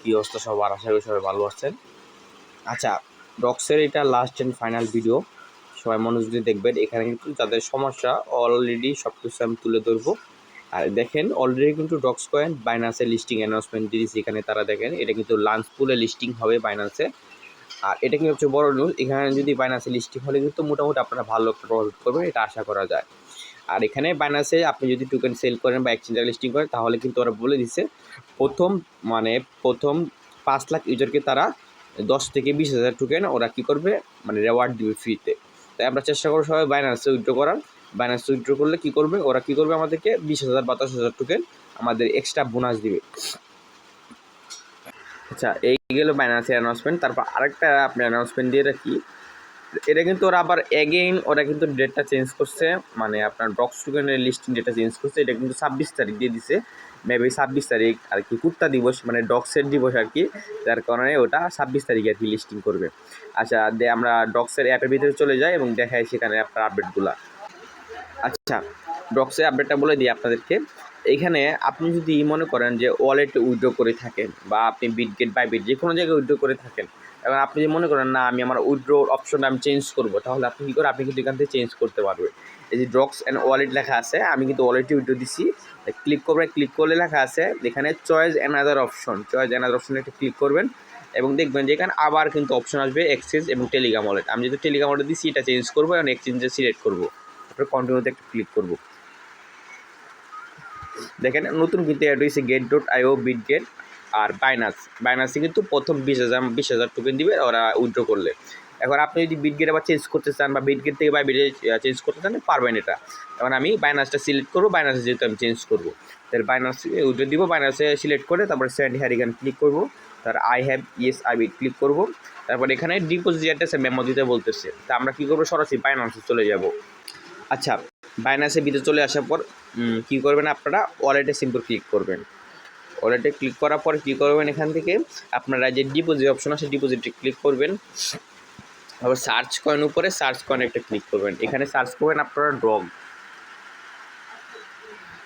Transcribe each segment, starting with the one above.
কী অবস্থা সবার, আশা করি সবাই ভালো আছেন। আচ্ছা, ডক্সের এটা লাস্ট অ্যান্ড ফাইনাল ভিডিও, সবাই মনোযোগ দিয়ে দেখবেন। এখানে কিন্তু যাদের সমস্যা অলরেডি সব কিছু আমি তুলে ধরবো। আর দেখেন অলরেডি কিন্তু ডক্স কয়েন বাইন্যান্সের লিস্টিং অ্যানাউন্সমেন্ট দিয়েছি। এখানে তারা দেখেন এটা কিন্তু লাঞ্চ পুলে লিস্টিং হবে বাইন্যান্সে। আর এটা কিন্তু হচ্ছে বড় নিউজ। এখানে যদি বাইন্যান্সে লিস্টিং হলে কিন্তু মোটামুটি আপনারা ভালো একটা প্রফিট করবেন, এটা আশা করা যায়। আর এখানে বাইন্যান্সে আপনি যদি টোকেন সেল করেন বা এক্সচেঞ্জার লিস্টিং করেন, তাহলে কিন্তু ওরা বলে দিচ্ছে প্রথম 5 লাখ ইউজারকে তারা 10 থেকে 20,000 টোকেন ওরা কী করবে, মানে রেওয়ার্ড দিবে ফ্রিতে। তাই আমরা চেষ্টা করবো সবাই বাইন্যান্সে উইথড্র করার। বাইন্যান্সে উইথড্র করলে কী করবে, ওরা কী করবে, আমাদেরকে 20,000 বা 10,000 টোকেন আমাদের এক্সট্রা বোনাস দিবে। আচ্ছা, এই গেল বাইন্যান্সের অ্যানাউন্সমেন্ট। তারপর আরেকটা আপনি অ্যানাউন্সমেন্ট দিয়ে রাখি, এটা কিন্তু ওরা আবার এগেইন ওরা কিন্তু ডেটটা চেঞ্জ করছে, মানে আপনার ডক্স টোকেনের লিস্টিং ডেটটা চেঞ্জ করছে। এটা কিন্তু 26 তারিখ দিয়ে দিছে, মেবি 26 তারিখ আর কি কুত্তা দিবস, মানে ডক্সের দিবস আর কি, যার কারণে ওটা 26 তারিখে আর কি লিস্টিং করবে। আচ্ছা, আমরা ডক্সের অ্যাপের ভিতরে চলে যাই এবং দেখাই সেখানে আপনার আপডেটগুলা। আচ্ছা, ডক্সের আপডেটটা বলে দিই আপনাদেরকে। এইখানে আপনি যদি মনে করেন যে ওয়ালেটে উইথড্র করে থাকেন বা আপনি বিটগেট বাইবিট যে কোনো জায়গায় উইথড্র করে থাকেন, এবং আপনি যদি মনে করেন না আমি আমার উইথড্র অপশনটা আমি চেঞ্জ করবো, তাহলে আপনি কী করে, আপনি কিন্তু এখান থেকে চেঞ্জ করতে পারবেন। এই যে ডক্স অ্যান্ড ওয়ালেট লেখা আছে, আমি কিন্তু ওয়ালেটে উইথড্র দিচ্ছি। ক্লিক করবেন, ক্লিক করলে লেখা আছে এখানে choice another option, choice another অপশনে একটা ক্লিক করবেন এবং দেখবেন যে এখানে আবার কিন্তু অপশন আসবে এক্সচেঞ্জ এবং টেলিগ্রাম ওয়ালেট। আমি যদি টেলিগ্রাম ওয়ালেট দিচ্ছি, এটা চেঞ্জ করবো এবং এক্সচেঞ্জে সিলেক্ট করবো, তারপরে কন্টিনিউতে একটা ক্লিক করবো। দেখেন নতুন কিন্তু অ্যাড হয়েছে get.io, বিটগেট আর বাইনান্সে কিন্তু প্রথম 20,000 টোকেন দিবে ওরা উইথড্র করলে। এখন আপনি যদি বিটগেট আবার চেঞ্জ করতে চান বা বিটগেট থেকে বাইবিটে চেঞ্জ করতে চান পারবেন এটা। এখন আমি বাইনান্সটা সিলেক্ট করবো, বাইনান্সে যেহেতু আমি চেঞ্জ করবো, তাহলে বাইনান্সে উইথড্র দিব। বাইনান্সে সিলেক্ট করে তারপরে সেন্ড হিয়ার এখানে ক্লিক করবো, তার I have yes I bit click করবো। তারপর এখানে ডিপোজিট অ্যাড্রেসে মেমো দিতে বলতেছে, তা আমরা কী করবো, সরাসরি বাইনান্সে চলে যাব। আচ্ছা, বাইনান্সের ভিতরে চলে আসার পর কী করবেন, আপনারা ওয়ালেটে সিম্পল ক্লিক করবেন। ওয়ালেটে ক্লিক করার পর কী করবেন, এখান থেকে আপনারা যে ডিপোজিট অপশন আছে ডিপোজিটে ক্লিক করবেন। আবার সার্চ কয়েন উপরে সার্চ কয়েন একটা ক্লিক করবেন, এখানে সার্চ করবেন আপনারা ডগ।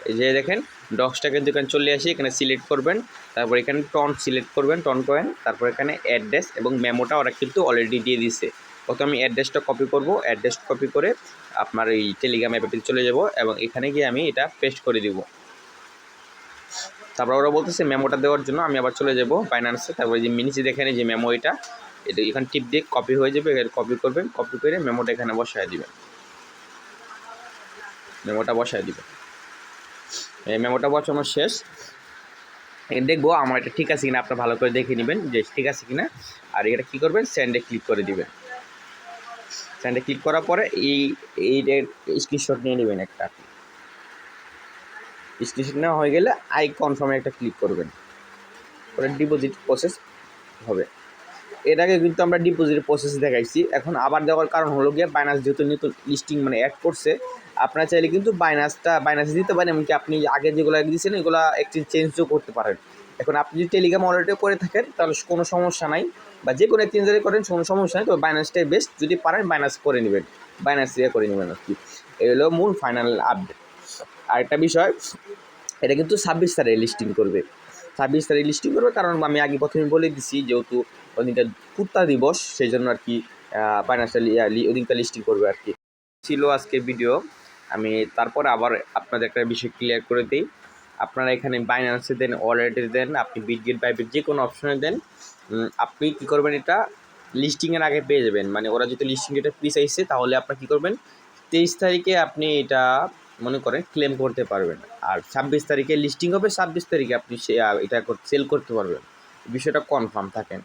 এই যে দেখেন ডগসটা কিন্তু এখানে চলে আসে, এখানে সিলেক্ট করবেন, তারপর এখানে টন সিলেক্ট করবেন, টন কয়েন, তারপর এখানে অ্যাড্রেস এবং মেমোটা ওরা কিন্তু অলরেডি দিয়ে দিছে। প্রথমে আমি অ্যাড্রেসটা কপি করব, অ্যাড্রেস কপি করে আপনার এই টেলিগ্রাম অ্যাপে চলে যাব এবং এখানে গিয়ে আমি এটা পেস্ট করে দিব। তারপর ওরা বলতেছে মেমোটা দেওয়ার জন্য, আমি আবার চলে যাব বাইন্যান্সে। তারপরে যে মিনিসে দেখেন যে মেমো এটা এখানে টিপ দিয়ে কপি হয়ে যাবে, এখানে কপি করবেন, কপি করে মেমোটা এখানে বসায় দিবেন, মেমোটা বসায় দিবেন। এই মেমোটা বসানো শেষ, দেখবো আমার এটা ঠিক আছে কিনা, আপনারা ভালো করে দেখে নেবেন যে ঠিক আছে কিনা। আর এটা কী করবেন, সেন্ডে ক্লিক করে দিবেন। সেন্ডে ক্লিক করার পরে এইটার স্ক্রিনশট নিয়ে নেবেন একটা। স্ক্রিনশট নেওয়া হয়ে গেলে আই কনফার্মে একটা ক্লিক করবেন, পরে ডিপোজিট প্রসেস হবে। এর আগে কিন্তু আমরা ডিপোজিটের প্রসেস দেখাইছি, এখন আবার দেওয়ার কারণ হলো গিয়ে বাইনান্স যেহেতু নতুন লিস্টিং মানে অ্যাড করছে, আপনারা চাইলে কিন্তু বাইনান্সে দিতে পারেন, এমনকি আপনি আগে যেগুলো দিয়েছেন এগুলো একটু চেঞ্জও করতে পারেন। এখন আপনি যদি টেলিগ্রাম ওয়ালেটে করে থাকেন তাহলে কোনো সমস্যা নাই, বা যে কোনো এক্সচেঞ্জারে করেন কোনো সমস্যা নেই, তবে বাইনান্সটাই বেস্ট। যদি পারেন বাইনান্স করে নেবেন, বাইনান্স দিয়ে করে নেবেন আর কি। এই হলো মূল ফাইনাল আপডেট। আরেকটা বিষয়, এটা কিন্তু 26 তারিখে লিস্টিং করবে, 26 তারিখ লিস্টিং করবে, কারণ আমি আগে প্রথমে বলে দিছি যেহেতু ওদিনটা কুত্তা দিবস, সেই জন্য আর কি ফাইন্যান্সিয়াল ওদিনটা লিস্টিং করবে আর কি। ছিল আজকে ভিডিও। আমি তারপর আবার আপনাদের একটা বিষয় ক্লিয়ার করে দিই, আপনারা এখানে বাইন্যান্সে দেন, ওয়ালেটে দেন, আপনি বিটগেট বাইবিট যে কোনো অপশনে দেন, আপনি কী করবেন, এটা লিস্টিংয়ের আগে পেয়ে যাবেন। মানে ওরা যদি লিস্টিং এটা পিছাইছে তাহলে আপনার কী করবেন, 23 তারিখে আপনি এটা মনে করেন ক্লেম করতে পারবেন। আর 26 তারিখে লিস্টিং হবে, 26 তারিখে আপনি এটা সেল করতে পারবেন, বিষয়টা কনফার্ম থাকেন।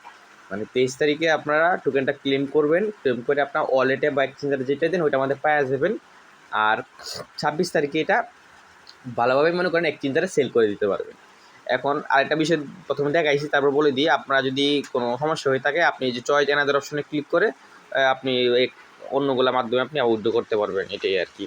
মানে 23 তারিখে আপনারা টোকেনটা ক্লেম করবেন, ক্লেম করে আপনার ওয়ালেটে বা এক্সচেঞ্জারে যেটা দেন ওইটা আমাদের পাওয়া যাবেন। আর 26 তারিখে এটা ভালোভাবে মনে করেন এক্সচেঞ্জারে সেল করে দিতে পারবেন। এখন আরেকটা বিষয় প্রথমে দেখাইছি, তারপর বলে দিই, আপনারা যদি কোনো সমস্যা হয়ে থাকে আপনি যে চয়েস অ্যানাদার অপশনে ক্লিক করে আপনি অন্যগুলোর মাধ্যমে আপনি উইথড্র করতে পারবেন, এটাই আর কি।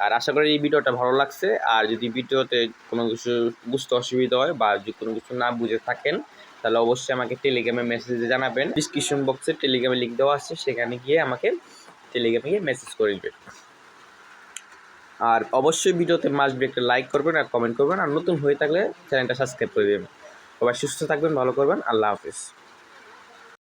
আর আশা করি এই ভিডিওটা ভালো লাগছে। আর যদি ভিডিওতে কোনো কিছু বুঝতে অসুবিধা হয় বা যদি কোনো কিছু না বুঝে থাকেন তাহলে অবশ্যই আমাকে টেলিগ্রামে মেসেজে জানাবেন। ডিসক্রিপশন বক্সে টেলিগ্রামে লিঙ্ক দেওয়া আছে, সেখানে গিয়ে আমাকে টেলিগ্রামে গিয়ে মেসেজ করে দেবেন। আর অবশ্যই ভিডিওতে মাস্ট বি একটা লাইক করবেন আর কমেন্ট করবেন, আর নতুন হয়ে থাকলে চ্যানেলটা সাবস্ক্রাইব করে দেবেন। সবাই সুস্থ থাকবেন, ভালো করবেন। আল্লাহ হাফিজ।